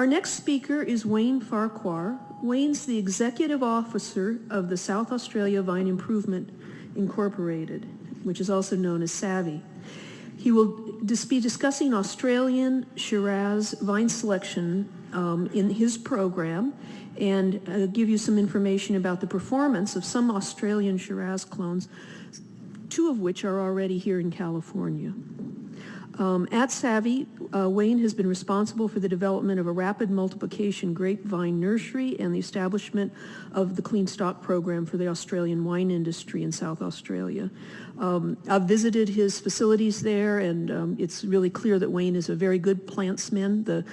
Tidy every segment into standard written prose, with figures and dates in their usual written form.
Our next speaker is Wayne Farquhar. Wayne's the Executive Officer of the South Australia Vine Improvement Incorporated, which is also known as Savii. He will be discussing Australian Shiraz vine selection in his program and give you some information about the performance of some Australian Shiraz clones, two of which are already here in California. At Savii, Wayne has been responsible for the development of a rapid multiplication grapevine nursery and the establishment of the clean stock program for the Australian wine industry in South Australia. I've visited his facilities there, and it's really clear that Wayne is a very good plantsman. The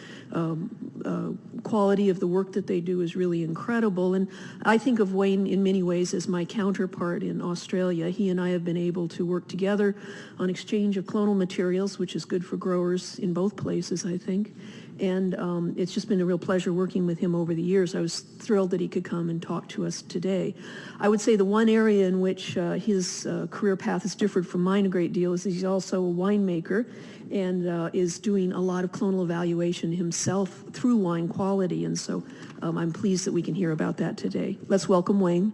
quality of the work that they do is really incredible, and I think of Wayne in many ways as my counterpart in Australia. He and I have been able to work together on exchange of clonal materials, which is good for growers in both places, I think. And it's just been a real pleasure working with him over the years. I was thrilled that he could come and talk to us today. I would say the one area in which his career path is different from mine a great deal is he's also a winemaker and is doing a lot of clonal evaluation himself through wine quality. And so I'm pleased that we can hear about that today. Let's welcome Wayne.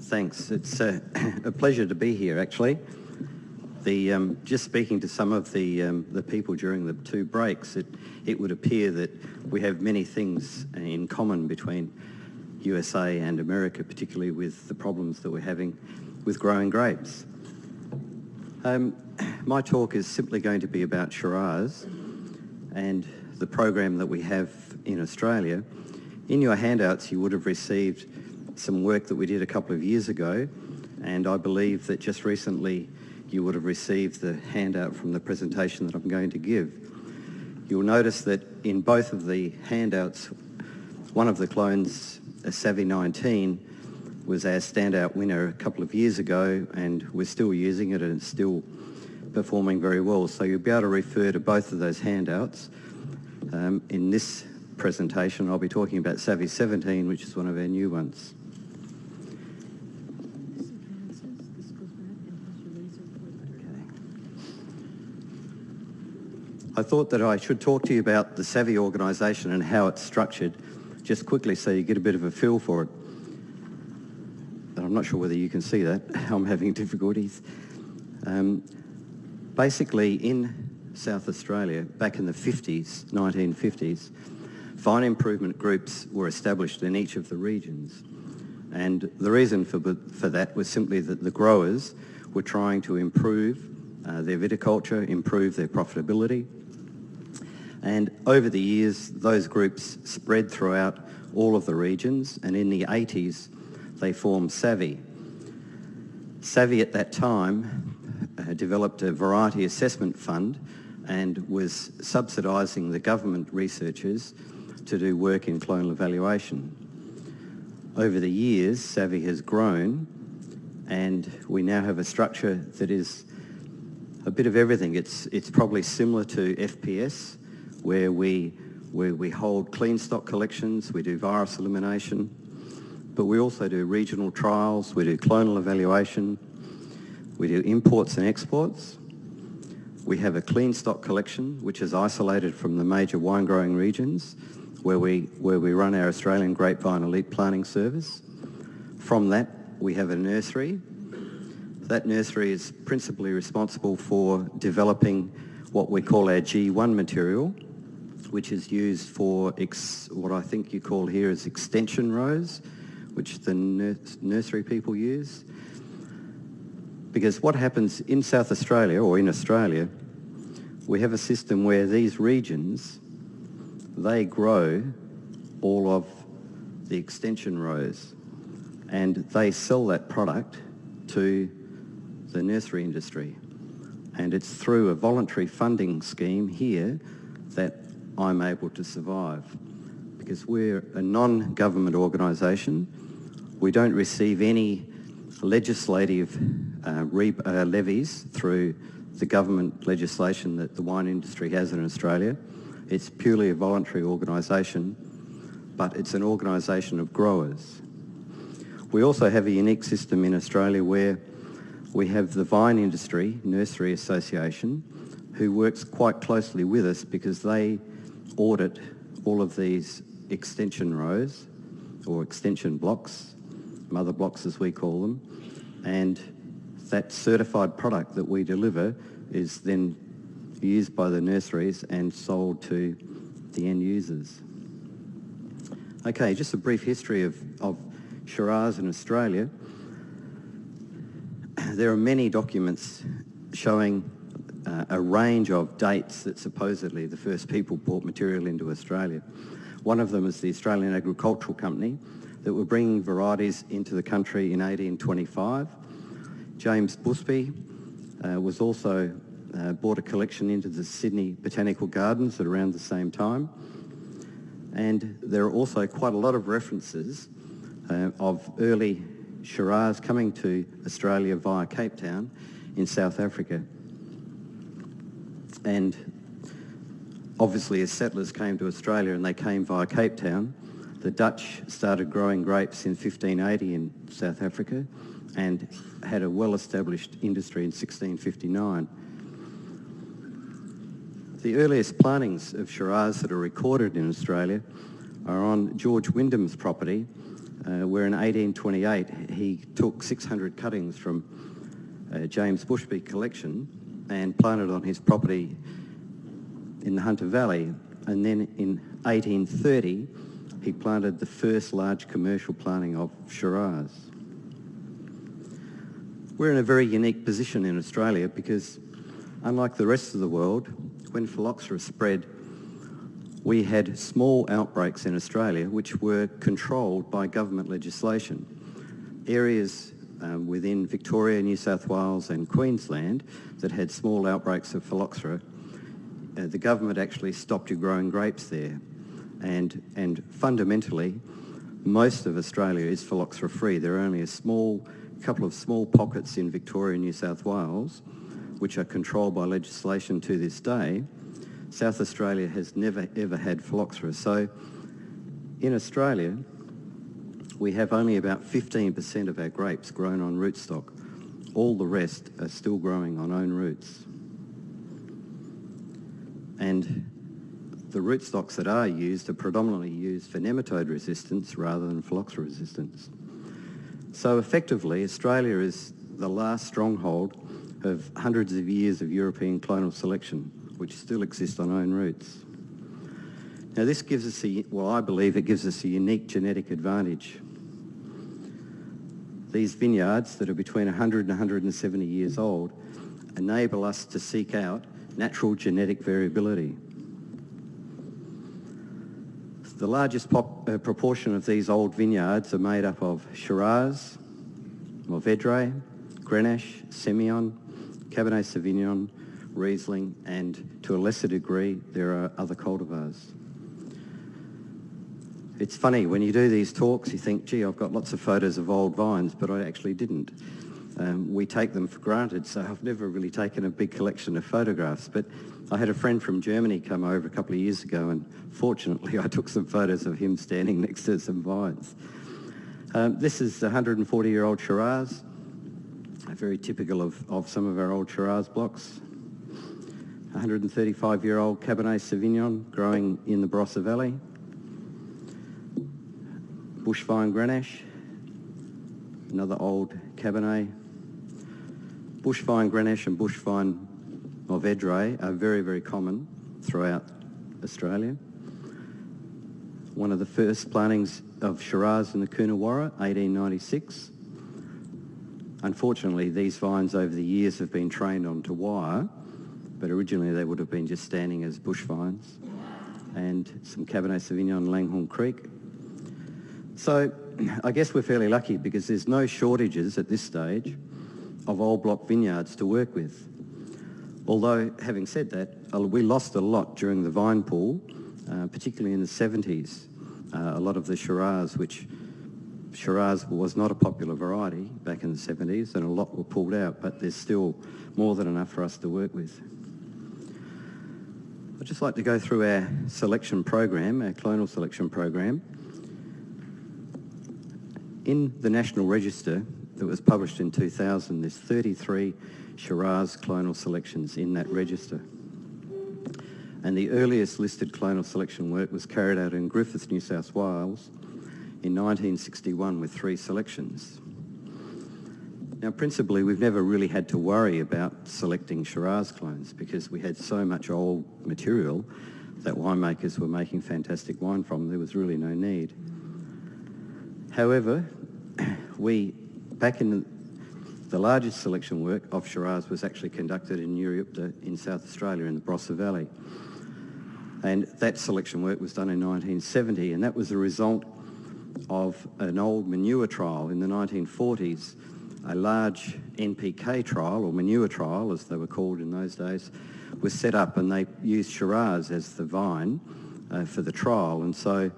Thanks. It's a pleasure to be here, actually. Just speaking to some of the people during the two breaks, it would appear that we have many things in common between USA and America, particularly with the problems that we're having with growing grapes. My talk is simply going to be about Shiraz and the program that we have in Australia. In your handouts, you would have received some work that we did a couple of years ago, and I believe that just recently you would have received the handout from the presentation that I'm going to give. You'll notice that in both of the handouts, one of the clones, a Savii 19, was our standout winner a couple of years ago, and we're still using it and it's still performing very well. So you'll be able to refer to both of those handouts. In this presentation, I'll be talking about Savii 17, which is one of our new ones. I thought that I should talk to you about the Savii organisation and how it's structured, just quickly so you get a bit of a feel for it. But I'm not sure whether you can see that. I'm having difficulties. Basically, in South Australia, back in the 50s, 1950s, vine improvement groups were established in each of the regions. And the reason for that was simply that the growers were trying to improve their viticulture, improve their profitability. And over the years, those groups spread throughout all of the regions, and in the 80s, they formed Savii. Savii at that time developed a variety assessment fund and was subsidising the government researchers to do work in clonal evaluation. Over the years, Savii has grown, and we now have a structure that is a bit of everything. It's probably similar to FPS, where we hold clean stock collections, we do virus elimination, but we also do regional trials, we do clonal evaluation, we do imports and exports. We have a clean stock collection, which is isolated from the major wine growing regions, where we run our Australian Grapevine Elite Planting Service. From that, we have a nursery. That nursery is principally responsible for developing what we call our G1 material, which is used for what I think you call here is extension rows, which the nursery people use. Because what happens in South Australia, or in Australia, we have a system where these regions, they grow all of the extension rows, and they sell that product to the nursery industry. And it's through a voluntary funding scheme here that I'm able to survive. Because we're a non-government organisation, we don't receive any legislative levies through the government legislation that the wine industry has in Australia. It's purely a voluntary organisation, but it's an organisation of growers. We also have a unique system in Australia where we have the Vine Industry Nursery Association, who works quite closely with us because they audit all of these extension rows, or extension blocks, mother blocks as we call them, and that certified product that we deliver is then used by the nurseries and sold to the end users. Okay, just a brief history of Shiraz in Australia. There are many documents showing a range of dates that supposedly the first people brought material into Australia. One of them is the Australian Agricultural Company that were bringing varieties into the country in 1825. James Busby was also brought a collection into the Sydney Botanical Gardens at around the same time. And there are also quite a lot of references of early Shiraz coming to Australia via Cape Town in South Africa. And obviously as settlers came to Australia and they came via Cape Town, the Dutch started growing grapes in 1580 in South Africa and had a well-established industry in 1659. The earliest plantings of Shiraz that are recorded in Australia are on George Wyndham's property, where in 1828 he took 600 cuttings from James Busby's collection and planted on his property in the Hunter Valley. And then in 1830 he planted the first large commercial planting of Shiraz. We're in a very unique position in Australia because, unlike the rest of the world, when phylloxera spread, we had small outbreaks in Australia which were controlled by government legislation. Areas within Victoria, New South Wales and Queensland that had small outbreaks of phylloxera, the government actually stopped you growing grapes there. And fundamentally, most of Australia is phylloxera free. There are only a couple of small pockets in Victoria and New South Wales which are controlled by legislation to this day. South Australia has never ever had phylloxera. So in Australia, we have only about 15% of our grapes grown on rootstock. All the rest are still growing on own roots. And the rootstocks that are used are predominantly used for nematode resistance rather than phylloxera resistance. So effectively, Australia is the last stronghold of hundreds of years of European clonal selection, which still exists on own roots. Now this gives us I believe it gives us a unique genetic advantage. These vineyards that are between 100 and 170 years old enable us to seek out natural genetic variability. The largest proportion of these old vineyards are made up of Shiraz, Mourvedre, Grenache, Semillon, Cabernet Sauvignon, Riesling, and to a lesser degree, there are other cultivars. It's funny, when you do these talks, you think, gee, I've got lots of photos of old vines, but I actually didn't. We take them for granted, so I've never really taken a big collection of photographs. But I had a friend from Germany come over a couple of years ago, and fortunately I took some photos of him standing next to some vines. This is a 140-year-old Shiraz, very typical of some of our old Shiraz blocks. 135-year-old Cabernet Sauvignon growing in the Barossa Valley. Bushvine Grenache, another old Cabernet. Bushvine Grenache and Bushvine Mourvedre are very, very common throughout Australia. One of the first plantings of Shiraz in the Coonawarra, 1896. Unfortunately, these vines over the years have been trained onto wire, but originally they would have been just standing as bush vines. And some Cabernet Sauvignon Langhorne Creek. So I guess we're fairly lucky because there's no shortages at this stage of old block vineyards to work with. Although, having said that, we lost a lot during the vine pool, particularly in the 70s. A lot of the Shiraz, which Shiraz was not a popular variety back in the 70s, and a lot were pulled out, but there's still more than enough for us to work with. I'd just like to go through our selection program, our clonal selection program. In the National Register, that was published in 2000, there's 33 Shiraz clonal selections in that register. And the earliest listed clonal selection work was carried out in Griffith, New South Wales in 1961 with 3 selections. Now, principally, we've never really had to worry about selecting Shiraz clones because we had so much old material that winemakers were making fantastic wine from. There was really no need. However, back in the largest selection work of Shiraz was actually conducted in Europe, in South Australia, in the Barossa Valley. And that selection work was done in 1970, and that was a result of an old manure trial in the 1940s. A large NPK trial, or manure trial as they were called in those days, was set up, and they used Shiraz as the vine for the trial. And so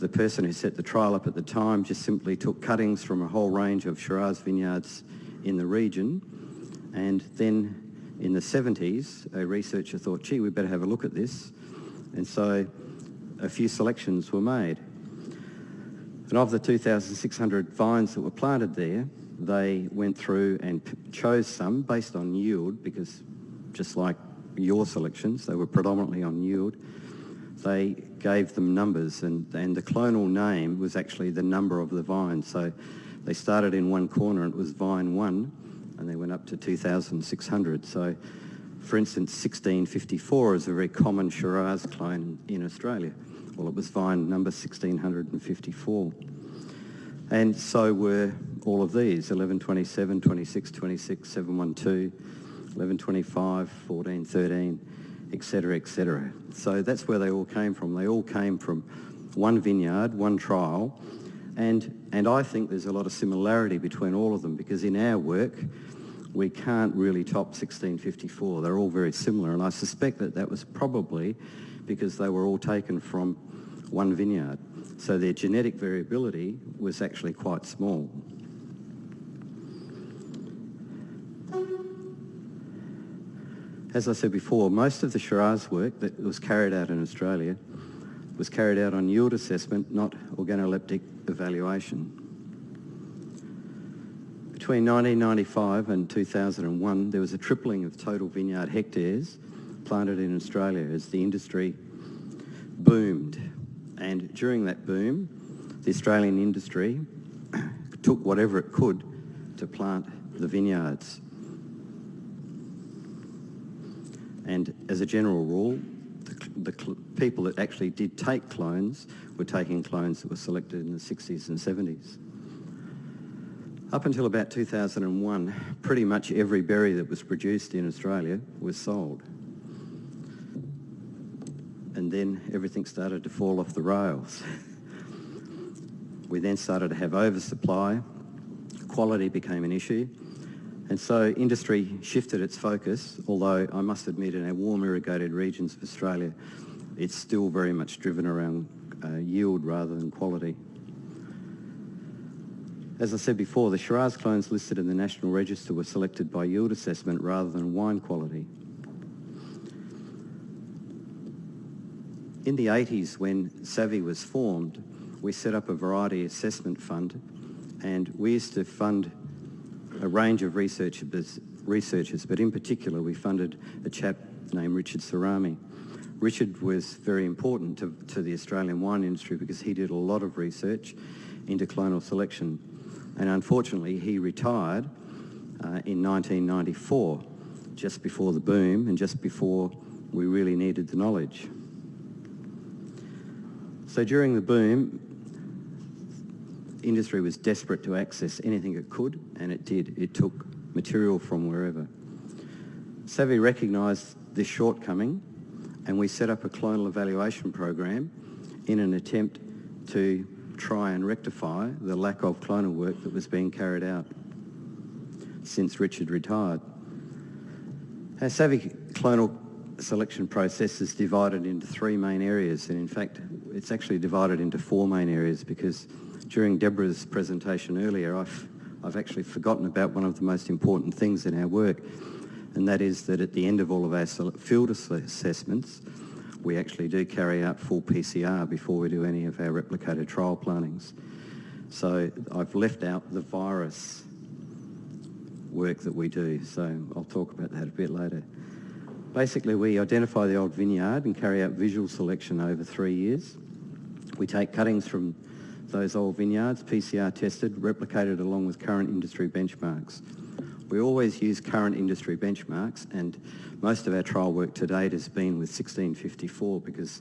the person who set the trial up at the time just simply took cuttings from a whole range of Shiraz vineyards in the region, and then in the 70s a researcher thought, gee, we better have a look at this, and so a few selections were made. And of the 2,600 vines that were planted there, they went through and chose some based on yield, because just like your selections, they were predominantly on yield. They gave them numbers, and the clonal name was actually the number of the vine. So they started in one corner and it was vine 1, and they went up to 2,600. So, for instance, 1654 is a very common Shiraz clone in Australia. Well, it was vine number 1654. And so were all of these, 1127, 26, 26, 712, 1125, 14, 13, etc., etc. So that's where they all came from. They all came from one vineyard, one trial, and I think there's a lot of similarity between all of them, because in our work we can't really top 1654. They're all very similar, and I suspect that was probably because they were all taken from one vineyard. So their genetic variability was actually quite small. As I said before, most of the Shiraz work that was carried out in Australia was carried out on yield assessment, not organoleptic evaluation. Between 1995 and 2001, there was a tripling of total vineyard hectares planted in Australia as the industry boomed. And during that boom, the Australian industry took whatever it could to plant the vineyards. And as a general rule, the people that actually did take clones were taking clones that were selected in the 60s and 70s. Up until about 2001, pretty much every berry that was produced in Australia was sold. And then everything started to fall off the rails. We then started to have oversupply, quality became an issue, and so industry shifted its focus, although I must admit in our warm irrigated regions of Australia, it's still very much driven around yield rather than quality. As I said before, the Shiraz clones listed in the National Register were selected by yield assessment rather than wine quality. In the 80s, when Savii was formed, we set up a variety assessment fund, and we used to fund a range of researchers, but in particular we funded a chap named Richard Syrah. Richard was very important to the Australian wine industry because he did a lot of research into clonal selection, and unfortunately he retired in 1994, just before the boom and just before we really needed the knowledge. So during the boom, industry was desperate to access anything it could, and it did. It took material from wherever. Savii recognised this shortcoming, and we set up a clonal evaluation program in an attempt to try and rectify the lack of clonal work that was being carried out since Richard retired. Our Savii clonal selection process is divided into 3 main areas, and in fact it's actually divided into 4 main areas, because during Deborah's presentation earlier I've actually forgotten about one of the most important things in our work, and that is that at the end of all of our field assessments we actually do carry out full PCR before we do any of our replicated trial plantings. So I've left out the virus work that we do, so I'll talk about that a bit later. Basically, we identify the old vineyard and carry out visual selection over 3 years. We take cuttings from those old vineyards, PCR tested, replicated along with current industry benchmarks. We always use current industry benchmarks, and most of our trial work to date has been with 1654, because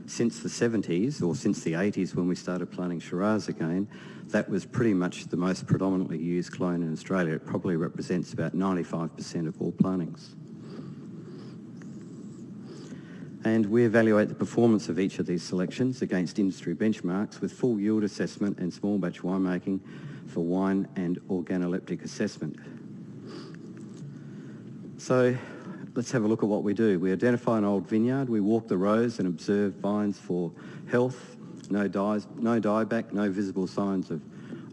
since the 70s, or since the 80s when we started planting Shiraz again, that was pretty much the most predominantly used clone in Australia. It probably represents about 95% of all plantings. And we evaluate the performance of each of these selections against industry benchmarks with full yield assessment and small batch winemaking for wine and organoleptic assessment. So let's have a look at what we do. We identify an old vineyard, we walk the rows and observe vines for health, no dieback, no visible signs of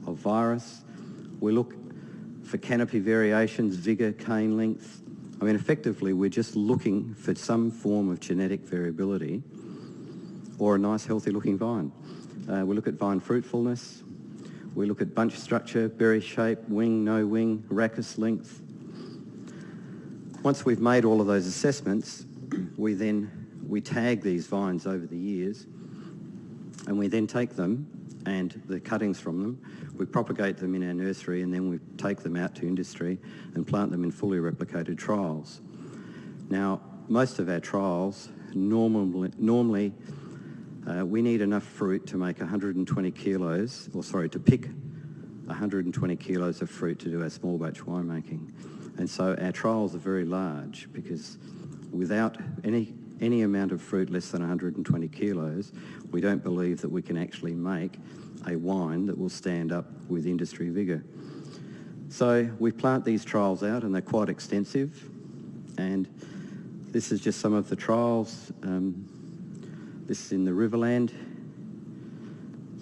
virus. We look for canopy variations, vigour, cane length. I mean, effectively, we're just looking for some form of genetic variability or a nice, healthy-looking vine. We look at vine fruitfulness. We look at bunch structure, berry shape, wing, no wing, rachis length. Once we've made all of those assessments, we tag these vines over the years, and we then take them and the cuttings from them, we propagate them in our nursery, and then we take them out to industry and plant them in fully replicated trials. Now, most of our trials, normally we need enough fruit to make 120 kilos, to pick 120 kilos of fruit to do our small batch winemaking. And so our trials are very large, because without any amount of fruit less than 120 kilos, we don't believe that we can actually make a wine that will stand up with industry vigour. So we plant these trials out, and they're quite extensive. And this is just some of the trials. This is in the Riverland.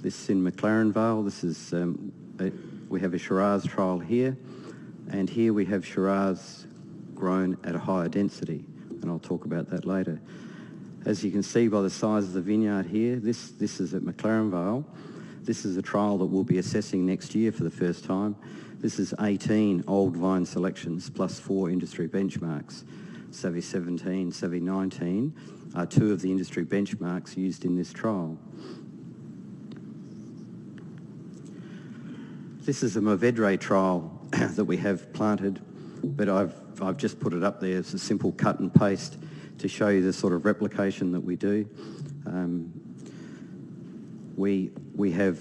This is in McLaren Vale. This is we have a Shiraz trial here, and here we have Shiraz grown at a higher density, and I'll talk about that later. As you can see by the size of the vineyard here, this is at McLaren Vale. This is a trial that we'll be assessing next year for the first time. This is 18 old vine selections plus 4 industry benchmarks. Savii 17, Savii 19 are 2 of the industry benchmarks used in this trial. This is a Mourvedre trial that we have planted, but I've just put it up there as a simple cut and paste to show you the sort of replication that we do. We have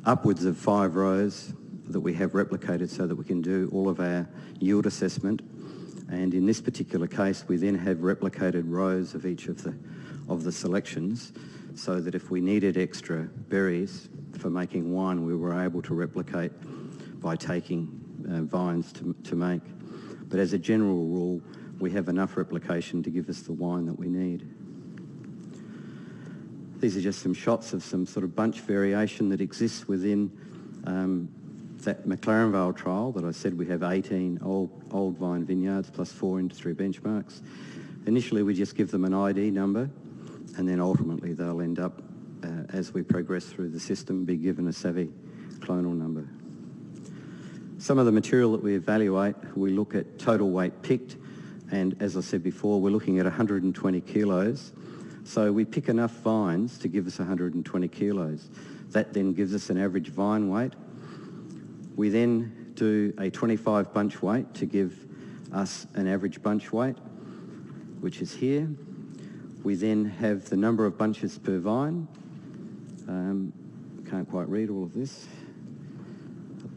upwards of 5 rows that we have replicated so that we can do all of our yield assessment. And in this particular case, we then have replicated rows of each of the selections, so that if we needed extra berries for making wine, we were able to replicate by taking vines to make. But as a general rule, we have enough replication to give us the wine that we need. These are just some shots of some sort of bunch variation that exists within that McLaren Vale trial that I said we have 18 old vine vineyards plus 4 industry benchmarks. Initially, we just give them an ID number, and then ultimately they'll end up, as we progress through the system, be given a Savii clonal number. Some of the material that we evaluate, we look at total weight picked, and as I said before, we're looking at 120 kilos. So we pick enough vines to give us 120 kilos. That then gives us an average vine weight. We then do a 25 bunch weight to give us an average bunch weight, which is here. We then have the number of bunches per vine. Can't quite read all of this.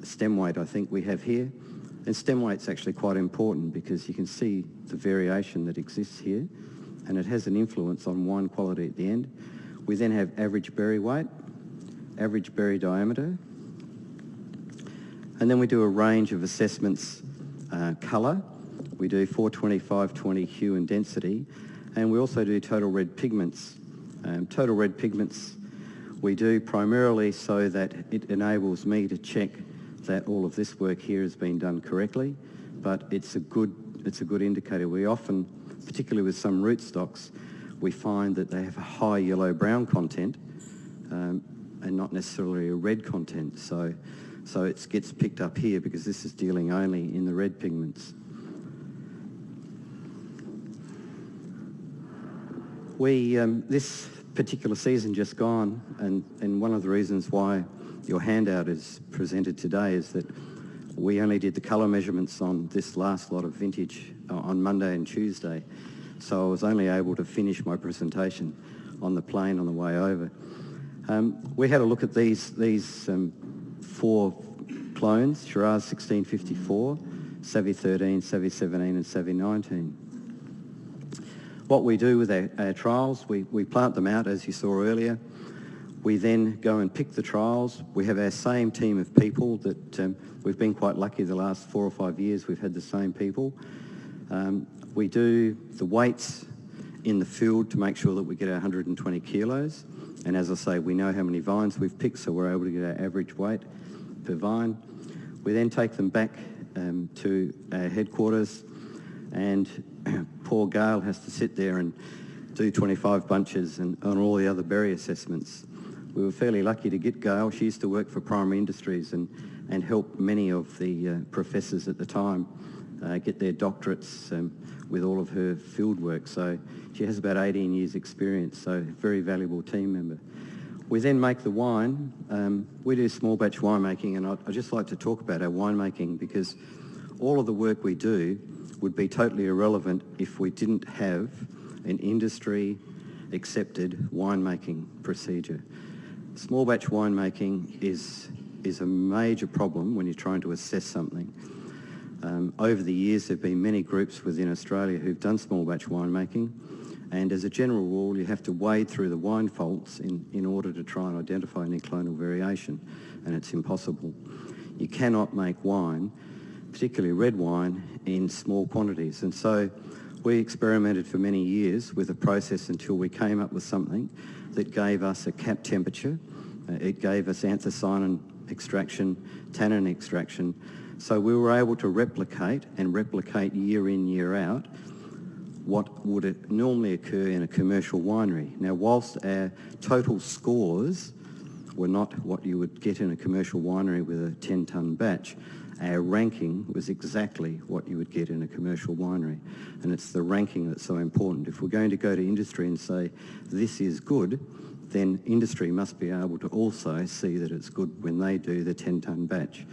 Stem weight, I think we have here. And stem weight's actually quite important, because you can see the variation that exists here, and it has an influence on wine quality at the end. We then have average berry weight, average berry diameter, and then we do a range of assessments, colour. We do 420, 520 hue and density, and we also do total red pigments. Total red pigments we do primarily so that it enables me to check that all of this work here has been done correctly, but it's a good indicator. We often, particularly with some rootstocks, we find that they have a high yellow-brown content and not necessarily a red content. So So it gets picked up here because this is dealing only in the red pigments. This particular season just gone, and one of the reasons why your handout is presented today is that we only did the colour measurements on this last lot of vintage on Monday and Tuesday, so I was only able to finish my presentation on the plane on the way over. We had a look at these 4 clones: Shiraz 1654, Savii 13, Savii 17 and Savii 19. What we do with our trials, we plant them out, as you saw earlier. We then go and pick the trials. We have our same team of people that we've been quite lucky the last 4 or 5 years. We've had the same people. We do the weights in the field to make sure that we get our 120 kilos. And as I say, we know how many vines we've picked, so we're able to get our average weight per vine. We then take them back to our headquarters, and poor Gail has to sit there and do 25 bunches and on all the other berry assessments. We were fairly lucky to get Gail. She used to work for Primary Industries and help many of the professors at the time get their doctorates with all of her field work. So she has about 18 years experience, so very valuable team member. We then make the wine. We do small batch winemaking, and I'd just like to talk about our winemaking because all of the work we do would be totally irrelevant if we didn't have an industry accepted winemaking procedure. Small batch winemaking is a major problem when you're trying to assess something. Over the years, there have been many groups within Australia who've done small batch winemaking, and as a general rule, you have to wade through the wine faults in order to try and identify any clonal variation, and it's impossible. You cannot make wine, particularly red wine, in small quantities, and so we experimented for many years with a process until we came up with something that gave us a cap temperature. It gave us anthocyanin extraction, tannin extraction, so we were able to replicate year in, year out what would normally occur in a commercial winery. Now, whilst our total scores were not what you would get in a commercial winery with a 10-tonne batch, our ranking was exactly what you would get in a commercial winery. And it's the ranking that's so important. If we're going to go to industry and say, this is good, then industry must be able to also see that it's good when they do the 10-tonne batch.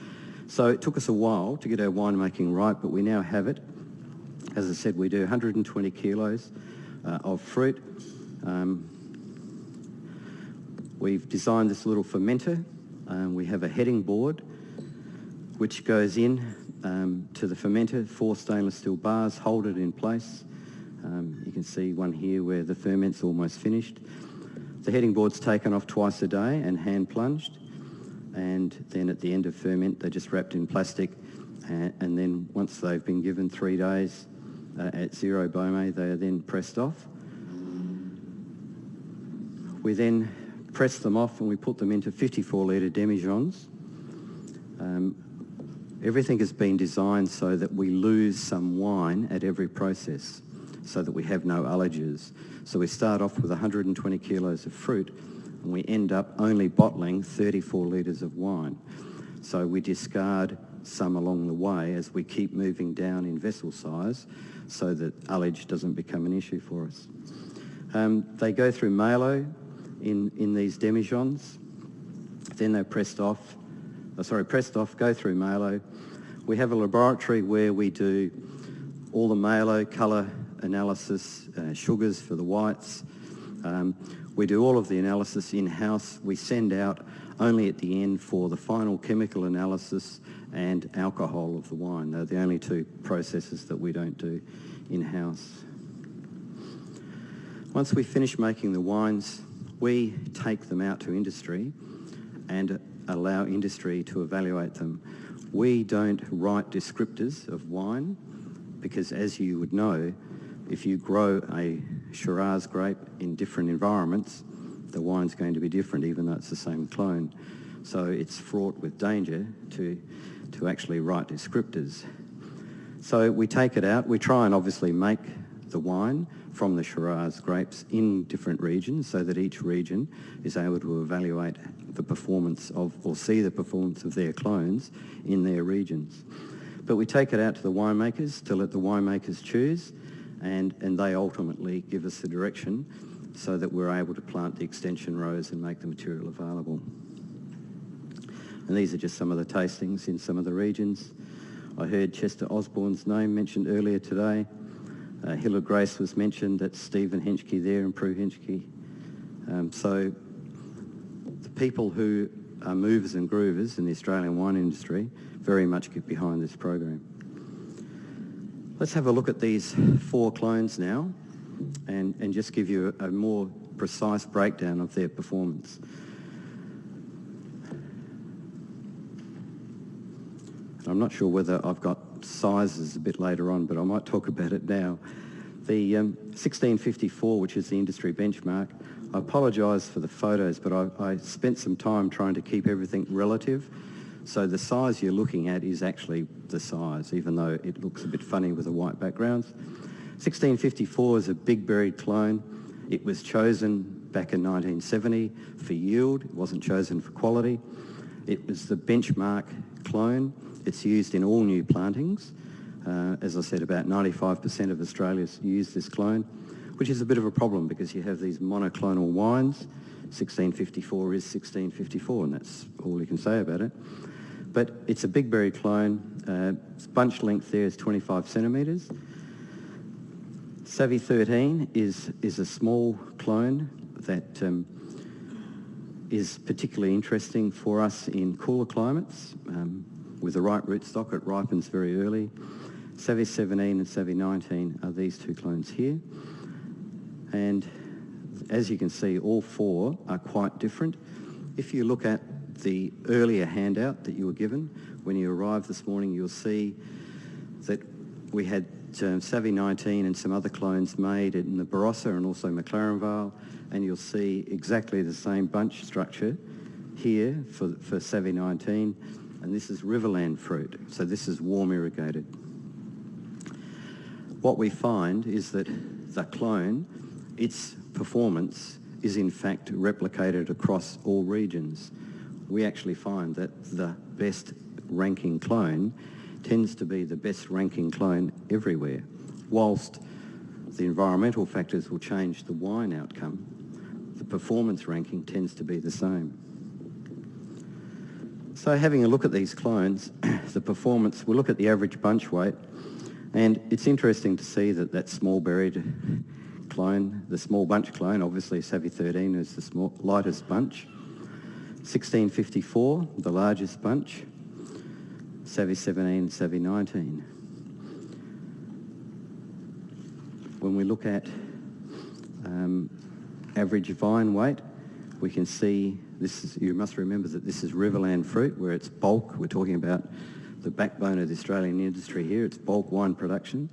So it took us a while to get our winemaking right, but we now have it. As I said, we do 120 kilos of fruit. We've designed this little fermenter. We have a heading board which goes in to the fermenter. 4 stainless steel bars hold it in place. You can see one here where the ferment's almost finished. The heading board's taken off twice a day and hand plunged, and then at the end of ferment they're just wrapped in plastic, and then once they've been given 3 days at 0 BOME, they are then pressed off. We then press them off and we put them into 54-litre demijohns. Everything has been designed so that we lose some wine at every process, so that we have no allergens. So we start off with 120 kilos of fruit, and we end up only bottling 34 litres of wine. So we discard some along the way as we keep moving down in vessel size, so that ullage doesn't become an issue for us. They go through malo in these demijohns. Then they're pressed off, go through malo. We have a laboratory where we do all the malo, colour analysis, sugars for the whites. We do all of the analysis in-house. We send out only at the end for the final chemical analysis and alcohol of the wine. They're the only 2 processes that we don't do in-house. Once we finish making the wines, we take them out to industry and allow industry to evaluate them. We don't write descriptors of wine because, as you would know, if you grow a Shiraz grape in different environments, the wine's going to be different even though it's the same clone. So it's fraught with danger to actually write descriptors. So we take it out. We try and obviously make the wine from the Shiraz grapes in different regions so that each region is able to evaluate the performance of, or see the performance of their clones in their regions. But we take it out to the winemakers to let the winemakers choose, and they ultimately give us the direction so that we're able to plant the extension rows and make the material available. And these are just some of the tastings in some of the regions. I heard Chester Osborne's name mentioned earlier today. Hill of Grace was mentioned. That's Stephen Henschke there and Prue Henschke. So the people who are movers and groovers in the Australian wine industry very much get behind this program. Let's have a look at these 4 clones now and just give you a more precise breakdown of their performance. I'm not sure whether I've got sizes a bit later on, but I might talk about it now. The 1654, which is the industry benchmark, I apologise for the photos, but I spent some time trying to keep everything relative. So the size you're looking at is actually the size, even though it looks a bit funny with the white backgrounds. 1654 is a big berried clone. It was chosen back in 1970 for yield. It wasn't chosen for quality. It was the benchmark clone. It's used in all new plantings. As I said, about 95% of Australians use this clone, which is a bit of a problem because you have these monoclonal wines. 1654 is 1654, and that's all you can say about it. But it's a big berry clone. Its bunch length there is 25 centimetres. Savii 13 is a small clone that is particularly interesting for us in cooler climates. With the right rootstock, it ripens very early. Savii 17 and Savii 19 are these 2 clones here. And as you can see, all 4 are quite different. If you look at the earlier handout that you were given, when you arrived this morning, you'll see that we had Savii 19 and some other clones made in the Barossa and also McLaren Vale, and you'll see exactly the same bunch structure here for Savii 19, and this is riverland fruit, so this is warm irrigated. What we find is that the clone, its performance is in fact replicated across all regions. We actually find that the best ranking clone tends to be the best ranking clone everywhere. Whilst the environmental factors will change the wine outcome, the performance ranking tends to be the same. So having a look at these clones, the performance, we'll look at the average bunch weight, and it's interesting to see that small berried clone, the small bunch clone, obviously Savii 13 is the lightest bunch. 1654, the largest bunch. Savii 17, Savii 19. When we look at average vine weight, we can see this is, you must remember that this is riverland fruit where it's bulk. We're talking about the backbone of the Australian industry here. It's bulk wine production.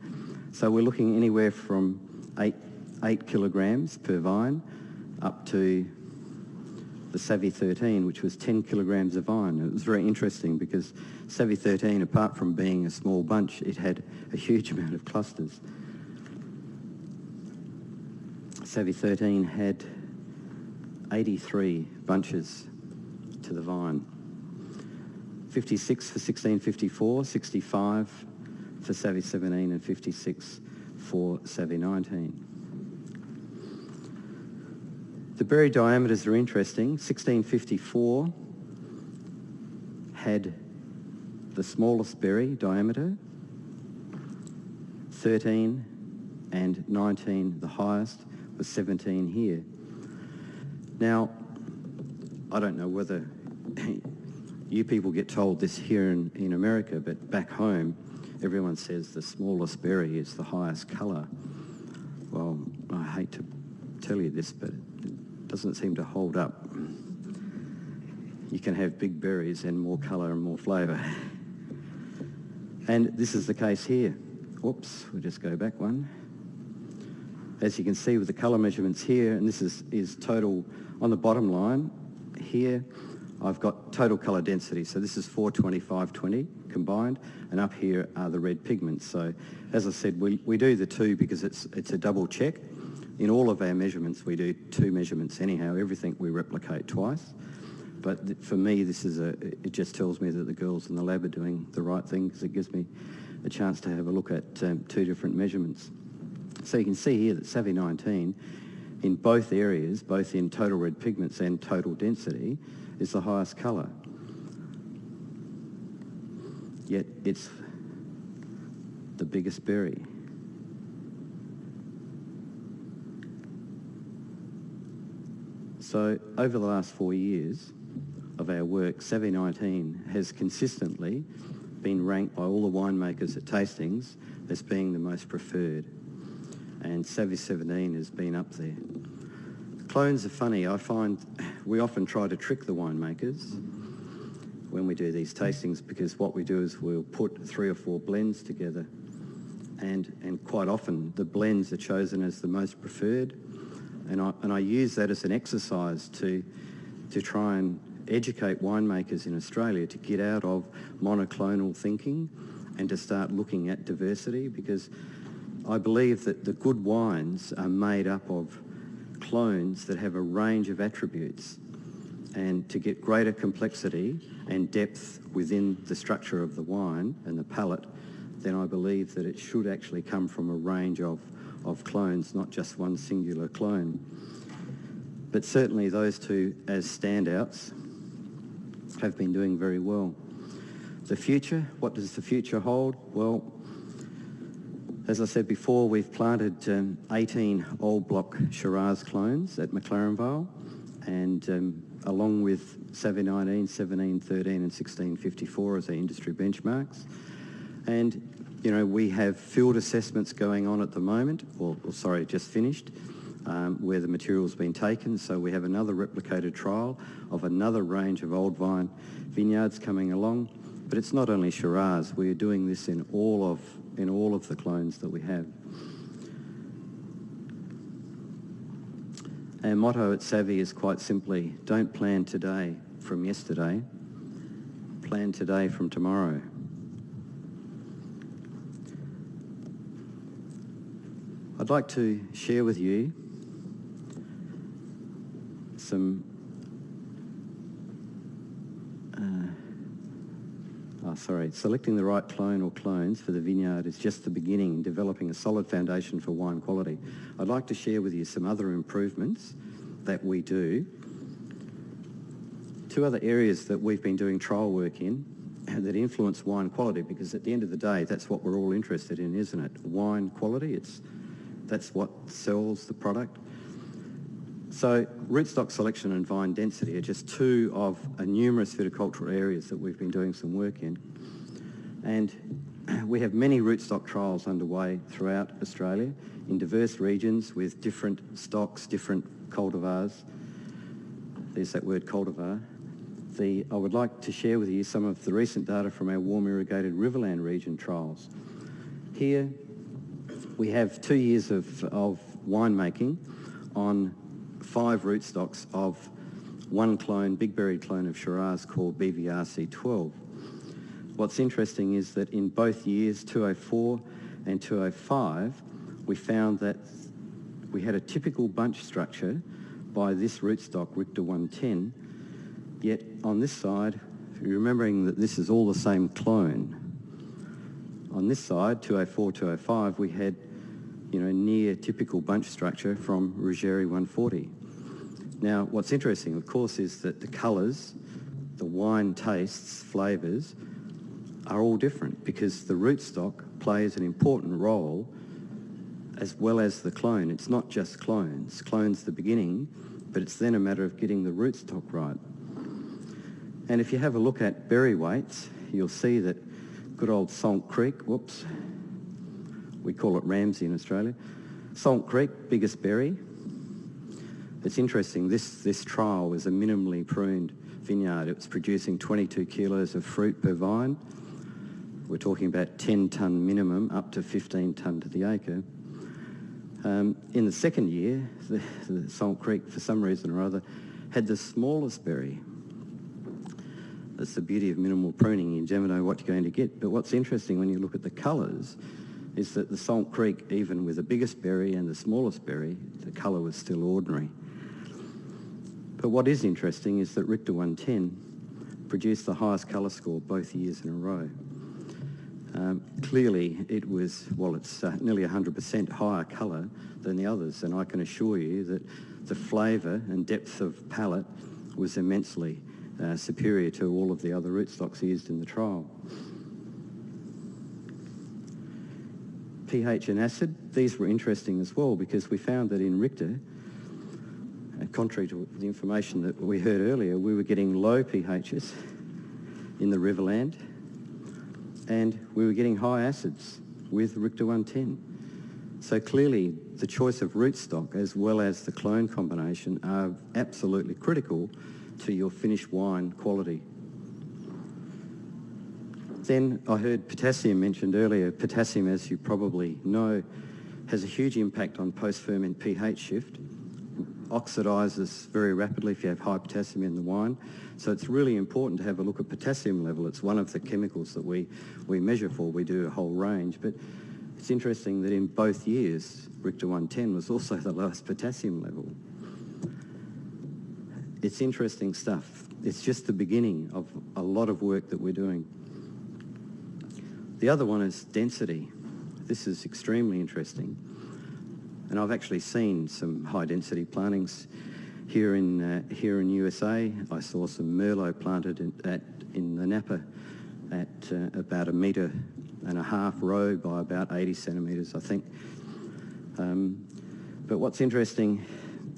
So we're looking anywhere from 8 kilograms per vine up to the Savii 13, which was 10 kilograms of vine. It was very interesting because Savii 13, apart from being a small bunch, it had a huge amount of clusters. Savii 13 had 83 bunches to the vine. 56 for 1654, 65 for Savii 17 and 56 for Savii 19. The berry diameters are interesting. 1654 had the smallest berry diameter, 13 and 19 the highest, with 17 here. Now, I don't know whether you people get told this here in America, but back home, everyone says the smallest berry is the highest colour. Well, I hate to tell you this, but it doesn't seem to hold up. You can have big berries and more colour and more flavour. And this is the case here. Whoops, we'll just go back one. As you can see with the colour measurements here, and this is total, on the bottom line here, I've got total colour density. So this is 425-20 combined, and up here are the red pigments. So as I said, we do the two because it's a double check. In all of our measurements, we do two measurements anyhow. Everything we replicate twice. But for me, it just tells me that the girls in the lab are doing the right thing, because it gives me a chance to have a look at two different measurements. So you can see here that Savii 19, in both areas, both in total red pigments and total density, is the highest colour. Yet it's the biggest berry. So over the last 4 years of our work, Savii 19 has consistently been ranked by all the winemakers at tastings as being the most preferred. And Savii 17 has been up there. Clones are funny. I find we often try to trick the winemakers when we do these tastings, because what we do is we'll put 3 or 4 blends together, and quite often the blends are chosen as the most preferred, and I use that as an exercise to try and educate winemakers in Australia to get out of monoclonal thinking and to start looking at diversity, because I believe that the good wines are made up of clones that have a range of attributes, and to get greater complexity and depth within the structure of the wine and the palate, then I believe that it should actually come from a range of clones, not just one singular clone. But certainly those two, as standouts, have been doing very well. The future, what does the future hold? Well, as I said before, we've planted 18 old block Shiraz clones at McLaren Vale, and along with Savii 19, 17, 13 and 1654 as our industry benchmarks. And, you know, we have field assessments going on at the moment, just finished, where the material's been taken. So we have another replicated trial of another range of old vine vineyards coming along. But it's not only Shiraz, we're doing this in all of the clones that we have. Our motto at Savii is quite simply, don't plan today from yesterday, plan today from tomorrow. I'd like to share with you some selecting the right clone or clones for the vineyard is just the beginning in developing a solid foundation for wine quality. I'd like to share with you some other improvements that we do. 2 other areas that we've been doing trial work in that influence wine quality, because at the end of the day, that's what we're all interested in, isn't it? Wine quality, that's what sells the product. So rootstock selection and vine density are just 2 of a numerous viticultural areas that we've been doing some work in. And we have many rootstock trials underway throughout Australia in diverse regions with different stocks, different cultivars. There's that word cultivar. I would like to share with you some of the recent data from our warm irrigated Riverland region trials. Here we have 2 years of winemaking on 5 rootstocks of one clone, big berried clone of Shiraz called BVRC12. What's interesting is that in both years, 204 and 205, we found that we had a typical bunch structure by this rootstock, Richter 110, yet on this side, remembering that this is all the same clone, on this side, 204, 205, we had near typical bunch structure from Ruggieri 140. Now, what's interesting, of course, is that the colours, the wine tastes, flavours, are all different because the rootstock plays an important role as well as the clone. It's not just clones. Clone's the beginning, but it's then a matter of getting the rootstock right. And if you have a look at berry weights, you'll see that good old Salt Creek, we call it Ramsey in Australia. Salt Creek, biggest berry. It's interesting, this trial was a minimally pruned vineyard. It was producing 22 kilos of fruit per vine. We're talking about 10 tonne minimum, up to 15 tonne to the acre. In the second year, the Salt Creek, for some reason or other, had the smallest berry. That's the beauty of minimal pruning. You never know what you're going to get. But what's interesting when you look at the colours is that the Salt Creek, even with the biggest berry and the smallest berry, the colour was still ordinary. But what is interesting is that Richter 110 produced the highest colour score both years in a row. Clearly it was, well, it's nearly 100% higher colour than the others, and I can assure you that the flavour and depth of palate was immensely superior to all of the other rootstocks used in the trial. pH and acid, these were interesting as well, because we found that in Richter, contrary to the information that we heard earlier, we were getting low pHs in the Riverland, and we were getting high acids with Richter 110. So clearly the choice of rootstock as well as the clone combination are absolutely critical to your finished wine quality. Then I heard potassium mentioned earlier. Potassium, as you probably know, has a huge impact on post-ferment pH shift. Oxidises very rapidly if you have high potassium in the wine. So it's really important to have a look at potassium level. It's one of the chemicals that we measure for. We do a whole range. But it's interesting that in both years, Richter 110 was also the lowest potassium level. It's interesting stuff. It's just the beginning of a lot of work that we're doing. The other one is density. This is extremely interesting. And I've actually seen some high-density plantings here in USA. I saw some Merlot planted in the Napa at about 1.5 metre row by about 80 centimetres, I think. But what's interesting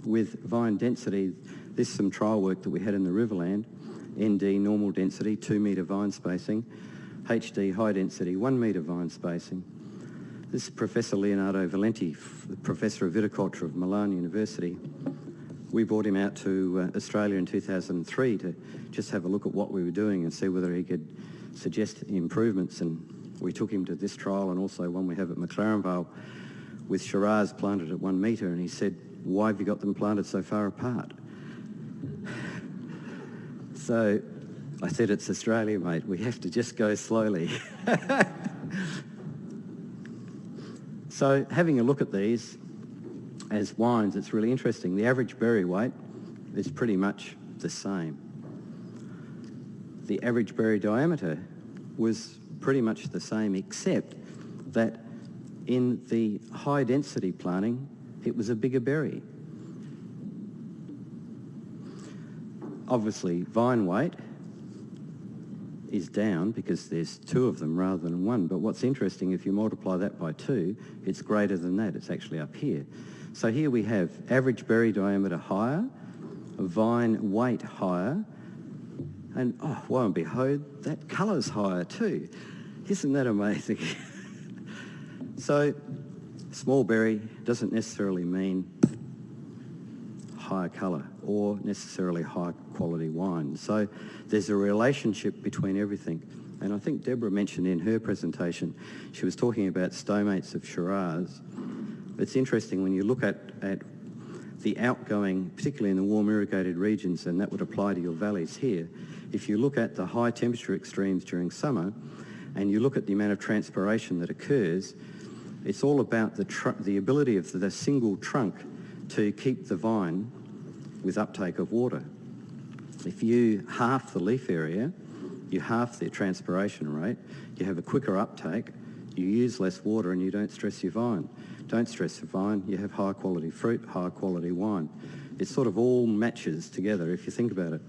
with vine density, this is some trial work that we had in the Riverland. ND, normal density, 2 metre vine spacing. HD, high density, 1 metre vine spacing. This is Professor Leonardo Valenti, Professor of Viticulture of Milan University. We brought him out to Australia in 2003 to just have a look at what we were doing and see whether he could suggest improvements. And we took him to this trial and also one we have at McLaren Vale with Shiraz planted at 1 metre, and he said, "Why have you got them planted so far apart?" So I said, "It's Australia, mate. We have to just go slowly." So having a look at these as wines, it's really interesting. The average berry weight is pretty much the same. The average berry diameter was pretty much the same, except that in the high density planting, it was a bigger berry. Obviously, vine weight is down because there's 2 of them rather than 1. But what's interesting, if you multiply that by 2, it's greater than that. It's actually up here. So here we have average berry diameter higher, vine weight higher, and oh, lo and behold, that colour's higher too. Isn't that amazing? So small berry doesn't necessarily mean higher colour or necessarily high quality wine. So there's a relationship between everything. And I think Deborah mentioned in her presentation, she was talking about stomates of Shiraz. It's interesting when you look at the outgoing, particularly in the warm irrigated regions, and that would apply to your valleys here. If you look at the high temperature extremes during summer and you look at the amount of transpiration that occurs, it's all about the ability of the single trunk to keep the vine with uptake of water. If you half the leaf area, you half the transpiration rate, you have a quicker uptake, you use less water, and you don't stress your vine. Don't stress the vine, you have high quality fruit, high quality wine. It sort of all matches together if you think about it,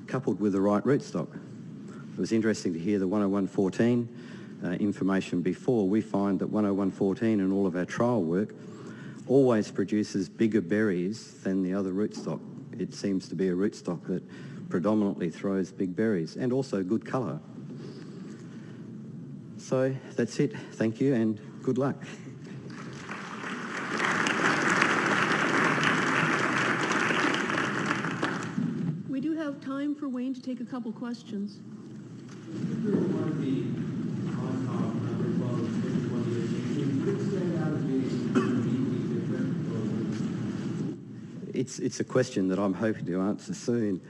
coupled with the right rootstock. It was interesting to hear the 10114 information before. We find that 10114 in all of our trial work always produces bigger berries than the other rootstock. It seems to be a rootstock that predominantly throws big berries and also good colour. So that's it. Thank you and good luck. We do have time for Wayne to take a couple questions. It's a question that I'm hoping to answer soon.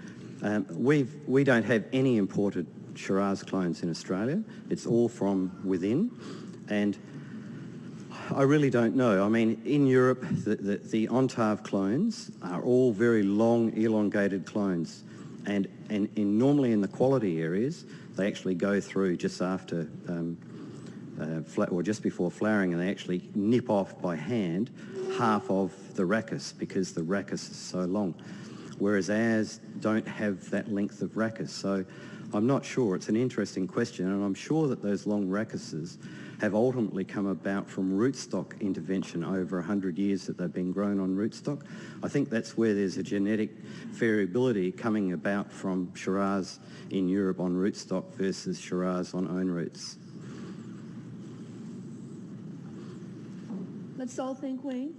We don't have any imported Shiraz clones in Australia. It's all from within, and I really don't know. I mean, in Europe, the Ontave clones are all very long, elongated clones. And normally in the quality areas, they actually go through just after, or just before flowering, and they actually nip off by hand half of the rachis because the rachis is so long. Whereas ours don't have that length of rachis. So I'm not sure. It's an interesting question, and I'm sure that those long rachises have ultimately come about from rootstock intervention over 100 years that they've been grown on rootstock. I think that's where there's a genetic variability coming about from Shiraz in Europe on rootstock versus Shiraz on own roots. Let's all think, Wayne.